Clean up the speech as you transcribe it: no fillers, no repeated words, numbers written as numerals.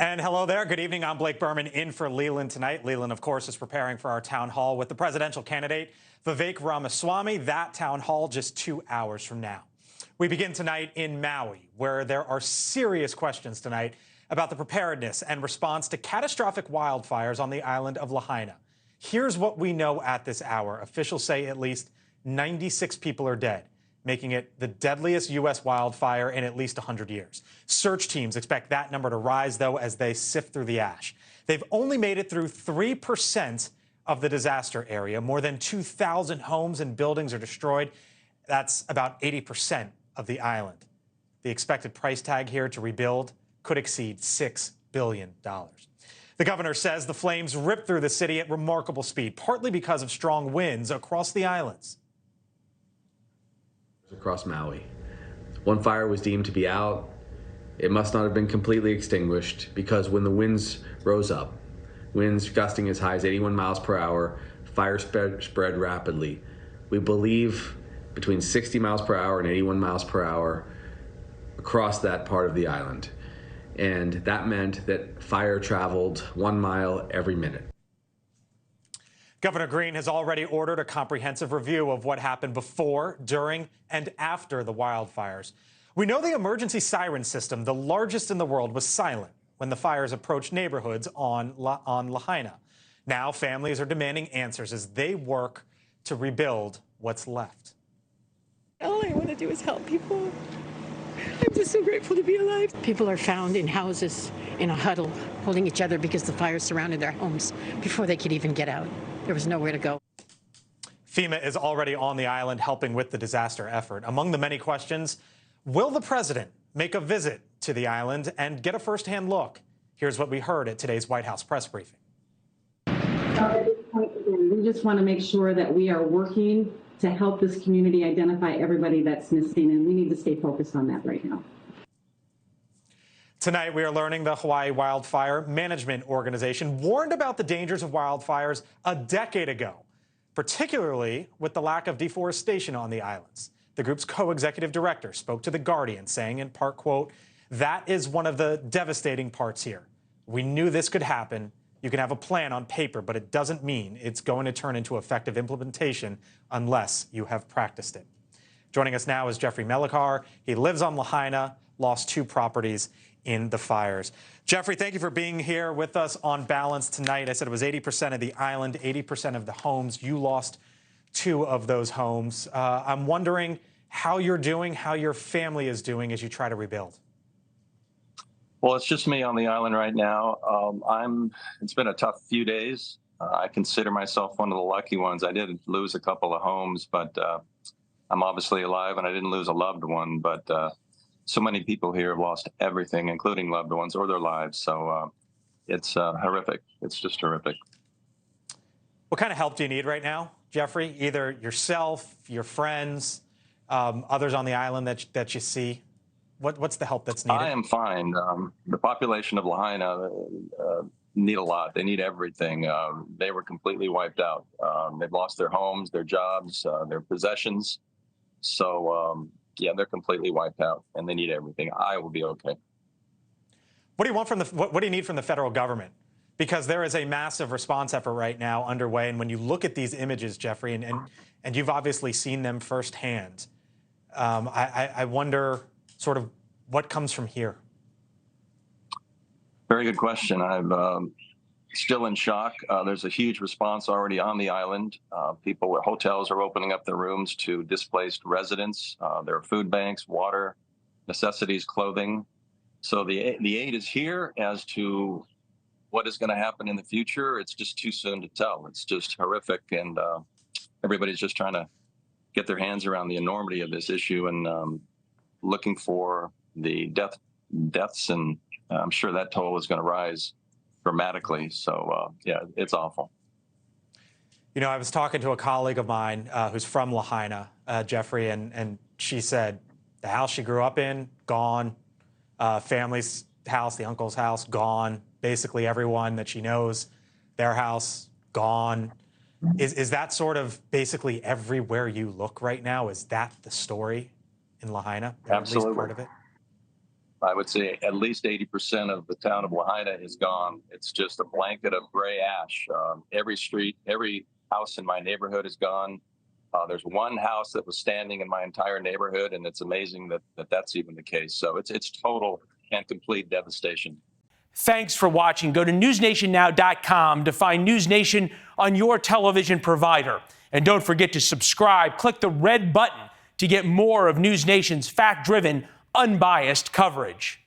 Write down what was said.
And hello there. Good evening. I'm Blake Berman in for Leland tonight. Leland, of course, is preparing for our town hall with the presidential candidate, Vivek Ramaswamy. That town hall just 2 hours from now. We begin tonight in Maui, where there are serious questions tonight about the preparedness and response to catastrophic wildfires on the island of Lahaina. Here's what we know at this hour. Officials say at least 96 people are dead, making it the deadliest U.S. wildfire in at least 100 years. Search teams expect that number to rise, though, as they sift through the ash. They've only made it through 3% of the disaster area. More than 2,000 homes and buildings are destroyed. That's about 80% of the island. The expected price tag here to rebuild could exceed $6 billion. The governor says the flames ripped through the city at remarkable speed, partly because of strong winds across the islands. Across Maui. One fire was deemed to be out. It must not have been completely extinguished because when the winds rose up, winds gusting as high as 81 miles per hour, fire spread rapidly. We believe between 60 miles per hour and 81 miles per hour across that part of the island. And that meant that fire traveled 1 mile every minute. Governor Green has already ordered a comprehensive review of what happened before, during, and after the wildfires. We know the emergency siren system, the largest in the world, was silent when the fires approached neighborhoods on Lahaina. Now families are demanding answers as they work to rebuild what's left. All I want to do is help people. I'm just so grateful to be alive. People are found in houses in a huddle, holding each other because the fire surrounded their homes before they could even get out. There was nowhere to go. FEMA is already on the island helping with the disaster effort. Among the many questions, will the president make a visit to the island and get a firsthand look? Here's what we heard at today's White House press briefing. At this point, we just want to make sure that we are working to help this community identify everybody that's missing, and we need to stay focused on that right now. Tonight, we are learning the Hawaii Wildfire Management Organization warned about the dangers of wildfires a decade ago, particularly with the lack of deforestation on the islands. The group's co-executive director spoke to The Guardian, saying in part, quote, "That is one of the devastating parts here. We knew this could happen. You can have a plan on paper, but it doesn't mean it's going to turn into effective implementation unless you have practiced it." Joining us now is Jeffrey Melichar. He lives on Lahaina, lost 2 properties in the fires. Jeffrey, thank you for being here with us on Balance tonight. I said it was 80% of the island, 80% of the homes. You lost 2 of those homes. I'm wondering how you're doing, how your family is doing as you try to rebuild. Well, it's just me on the island right now. It's been a tough few days. I consider myself one of the lucky ones. I did lose a couple of homes, but I'm obviously alive, and I didn't lose a loved one. But so many people here have lost everything, including loved ones or their lives. So it's horrific. It's just horrific. What kind of help do you need right now, Jeffrey? Either yourself, your friends, others on the island that you see? What's the help that's needed? I am fine. The population of Lahaina need a lot. They need everything. They were completely wiped out. They've lost their homes, their jobs, their possessions. So, yeah, they're completely wiped out, and they need everything. I will be okay. What do you want from what do you need from the federal government? Because there is a massive response effort right now underway, and when you look at these images, Jeffrey, and you've obviously seen them firsthand, I wonder sort of what comes from here. Very good question. I'm still in shock. There's a huge response already on the island. Hotels are opening up their rooms to displaced residents. There are food banks, water, necessities, clothing. So the aid is here. As to what is going to happen in the future, it's just too soon to tell. It's just horrific, and everybody's just trying to get their hands around the enormity of this issue and looking for the deaths, and I'm sure that toll is going to rise dramatically. So, yeah, it's awful. You know, I was talking to a colleague of mine who's from Lahaina, Jeffrey, and she said the house she grew up in, gone. Family's house, the uncle's house, gone. Basically everyone that she knows, their house, gone. Is that sort of basically everywhere you look right now? Is that the story in Lahaina? Absolutely. At least part of it? I would say at least 80% of the town of Lahaina is gone. It's just a blanket of gray ash. Every street, every house in my neighborhood is gone. There's one house that was standing in my entire neighborhood, and it's amazing that that's even the case. So it's total and complete devastation. Thanks for watching. Go to newsnationnow.com to find News Nation on your television provider. And don't forget to subscribe. Click the red button to get more of News Nation's fact-driven, unbiased coverage.